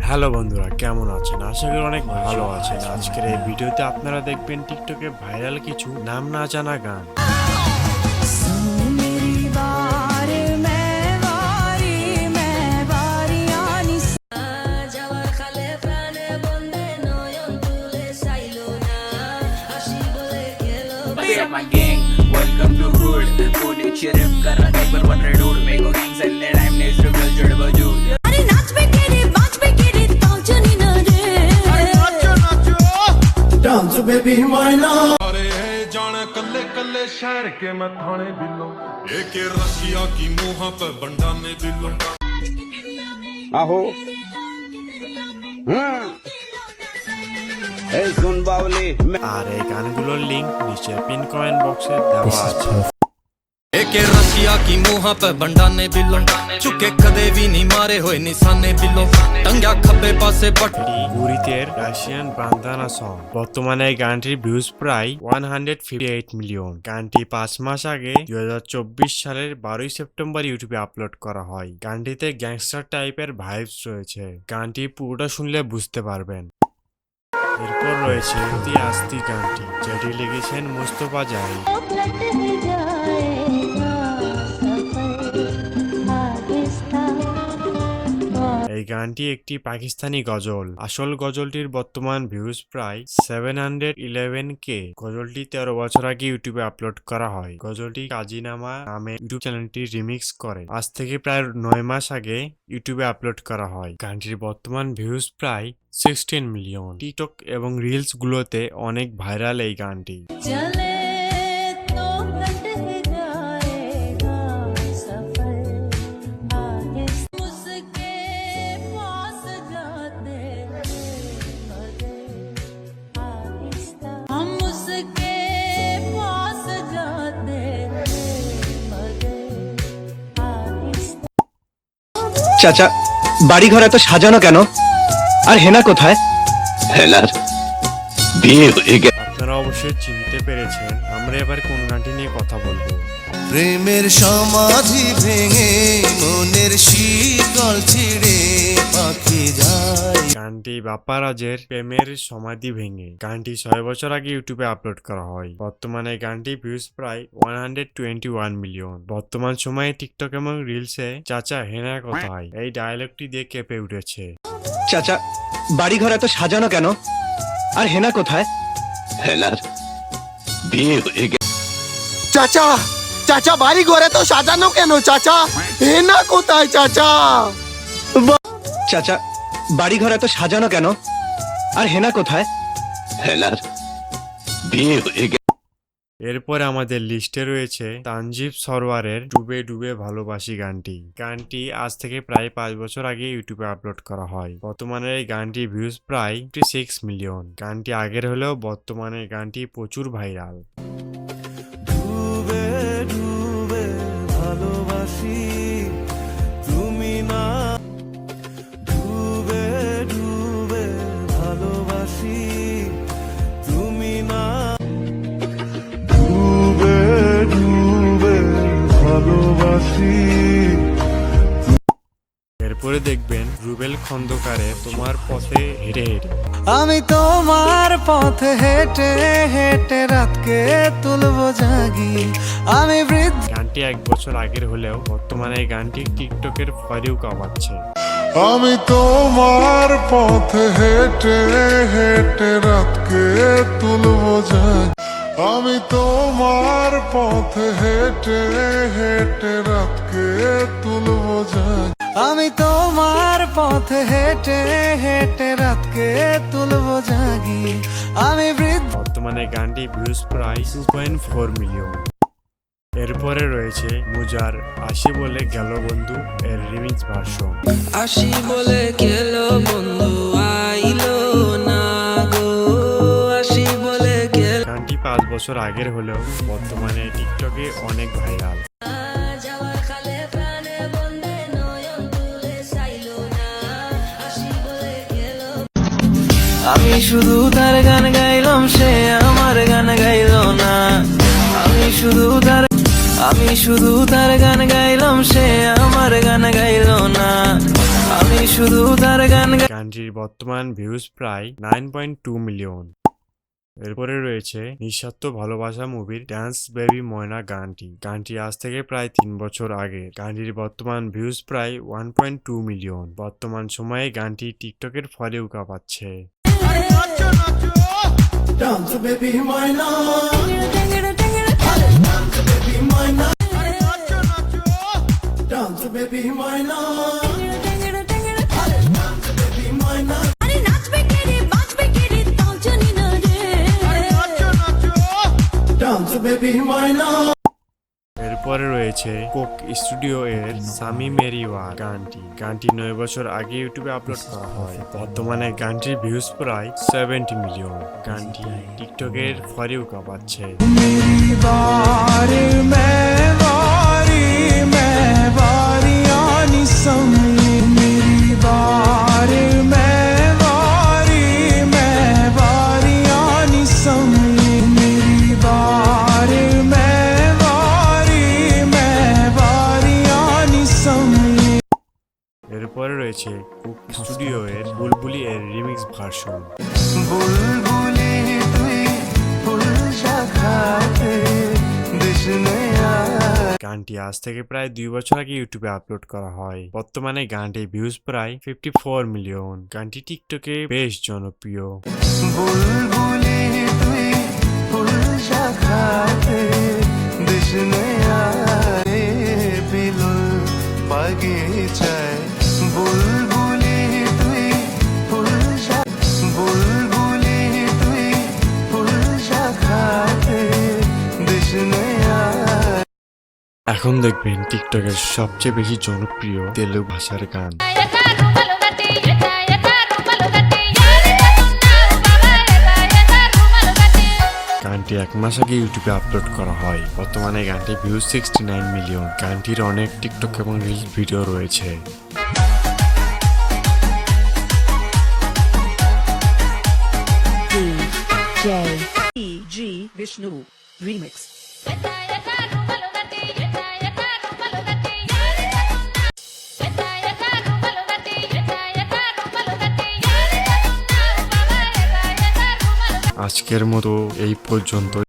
Hello বন্ধুরা, কেমন আছেন? আশা করি অনেক ভালো আছেন। আজকের এই ভিডিওতে আপনারা দেখবেন টিকটকে ভাইরাল কিছু নাম না জানা গান। My gang, welcome to hood. Food it shirip kar raha hai par what red hood. Make a gang sell it. I'm next to girl jod bajud. अरे नाच पे के रे ताऊ चनी ना रे डांस बेबी मायना अरे जाने कल्ले कल्ले शहर के मैं थाने बिलो एक रशिया की मुहा पे बंडा ने बिलो आहो এই শুন বাউলি আর এই গানগুলোর লিংক নিচে পিন কমেন্ট বক্সে দেওয়া আছে। एक रशिया की मुहा पे बंडा ने बिलो चुके कदे भी नहीं मारे हुए निशाने बिलो टंगा खब्बे पासे पट গুরিতের রাশিয়ান বান্দানা সং। বর্তমানে এই গানটির ভিউজ প্রায় 158 মিলিয়ন। গানটি 5 মাস আগে 2024 সালের 12 সেপ্টেম্বর ইউটিউবে আপলোড করা হয়। গানটিতে গ্যাংস্টার টাইপের ভাইবস রয়েছে। গানটি পুরোটা শুনলে বুঝতে পারবেন। এরপর রয়েছে অতি আস্তি গানটি, যেটি লিখেছেন মুস্তফা জাহিদ। এই গানটি একটি পাকিস্তানি গজল। আসল গজলটির বর্তমান ভিউজ প্রায় 711K। গজলটি 13 বছর আগে ইউটিউবে আপলোড করা হয়। গজলটি কাজিনামা নামে ইউটিউব চ্যানেলটি রিমিক্স করে। আজ থেকে প্রায় 9 মাস আগে ইউটিউবে আপলোড করা হয়। গানটির বর্তমান ভিউজ প্রায় 16 মিলিয়ন। টিকটক এবং রিলস গুলোতে অনেক ভাইরাল এই গানটি। चले तो कट जाएगा सफर आगे मुझके पास जाते मगर आहिस्ता हम उसके पास जाते मगर आहिस्ता চাচা, বাড়ি ঘর এত সাজানো কেন? আর হেনা কোথায়? হেলার বিয়ে হয়ে গেছে আপনারা অবশ্যই চিনতে পেরেছেন। আমরা এবার কোন গানটি নিয়ে কথা বলবো। প্রেমের সমাধি ভেঙে মনের শীতল ছিড়ে পাখি যায় গানটি বাপ্পারাজের প্রেমের সমাধি ভেঙে। গানটি 6 বছর আগে ইউটিউবে আপলোড করা হয়। বর্তমানে গানটি ভিউজ প্রায় 121 মিলিয়ন। বর্তমান সময়ে টিকটক এবং রিলসে চাচা হেনা কোথায় এই ডায়লগটি দিয়ে কেঁপে উঠেছে। চাচা, বাড়ি ঘর এত সাজানো কেন? আর হেনা কোথায়? হেলার বিয়ে হয়ে গেছে চাচা চাচা বাড়ি ঘরে তো সাজানো কেন চাচা হেনা কোথায় চাচা চাচা, বাড়ি ঘর এত সাজানো কেন? আর হেনা কোথায়? হেলার বিয়ে হয়ে গেছে এরপরে আমাদের লিস্টে রয়েছে তানজিব সরওয়ারের ডুবে ডুবে ভালোবাসি গানটি। গানটি আজ থেকে প্রায় 5 বছর আগে ইউটিউবে আপলোড করা হয়। বর্তমানে এই গানটি ভিউজ প্রায় 56 মিলিয়ন। গানটি আগের হলেও বর্তমানে গানটি প্রচুর ভাইরাল। ডুবে ডুবে ভালোবাসি তুমি না ডুবে ডুবে ভালোবাসি তুমি না ডুবে ডুবে ভালোবাসি। এরপরে দেখবেন রুবেল খন্দকারের তোমার পথে হেঁটে হেঁটে। আমি তোমার পথে হেঁটে হেঁটে রাতকে তুলবো জাগি আমি বৃদ্ধ গানটি 1 বছর আগের হলেও বর্তমানে এই গানটি টিকটকের ফরিউ কামাচ্ছে। আমি তোমার পথে হেঁটে হেঁটে রাতকে তুলবো যাই আমি তোমার পথে হেঁটে হেঁটে রাতকে তুলবো যাই আমি তোমার পথে হেঁটে হেঁটে রাতকে তুলবো জাগি আমি বৃদ্ধ। বর্তমানে গানটি ভিউজ প্রায় 2.4 মিলিয়ন। এরপরে রয়েছে মুজার আশি বলে গেল বন্ধু এর রিমিক্স ভার্সন। আসি বলে গেলো বন্ধু আইলো না গো আসি বলে গেল গানটি 5 বছর আগের হলেও বর্তমানে টিকটকে অনেক ভাইরাল। যাওয়ার খালে প্রাণে বন্ধে নয়ন তুলে চাইলো না আসি বলে গেল আমি শুধু তার গান গাইলাম সে আমার গান গাইলো না আমি শুধু তার গান গাইলাম সে আমার গান গাইলো না আমি শুধু তার গান গাই গানটির বর্তমান ভিউজ প্রায় 9.2 মিলিয়ন। এরপরে রয়েছে নিঃস্বার্থ ভালোবাসা মুভির ডান্স বেবি ময়না গানটি আজ থেকে প্রায় 3 বছর আগে। গানটির বর্তমান ভিউজ প্রায় 1.2 মিলিয়ন। বর্তমান সময়ে গানটি টিকটকের ফলে উকা পাচ্ছে। আরে নাচবে কে রে বাজবে কে রে তাও জানি না রে এরপরে রয়েছে কোক স্টুডিও এর সামি মেরিওয়া গানটি 9 বছর আগে ইউটিউবে আপলোড করা হয়। বর্তমানে গানটির ভিউজ প্রায় 70 মিলিয়ন। গানটি টিকটকের ফলে উকা পাচ্ছে। এরপরে রয়েছে কুক স্টুডিও এর বুলবুলি এর রিমিক্স ভার্সন। বুলবুলি তুই ফুল শাখাতে দিস নে আয়। গানটি আজ থেকে প্রায় 2 বছর আগে ইউটিউবে আপলোড করা হয়। বর্তমানে গানটির ভিউজ প্রায় 54 মিলিয়ন। গানটি টিকটকে বেশ জনপ্রিয়। বুলবুলি তুই ফুল শাখাতে দিস নে আয় বিলুল বাগিচায় বুলবুলি তুই ফুল বুলবুলি তুই ফুল শাখাতে দিস নে আয়। এখন দেখবেন টিকটকের সবচেয়ে বেশি জনপ্রিয় তেলুগু ভাষার গান। গানটি 1 মাস আগে ইউটিউবে আপলোড করা হয়। বর্তমানে গানটির ভিউজ 69 মিলিয়ন। গানটির অনেক টিকটক এবং রিলস ভিডিও রয়েছে। G Vishnu remix. আজকের মতো এই পর্যন্ত।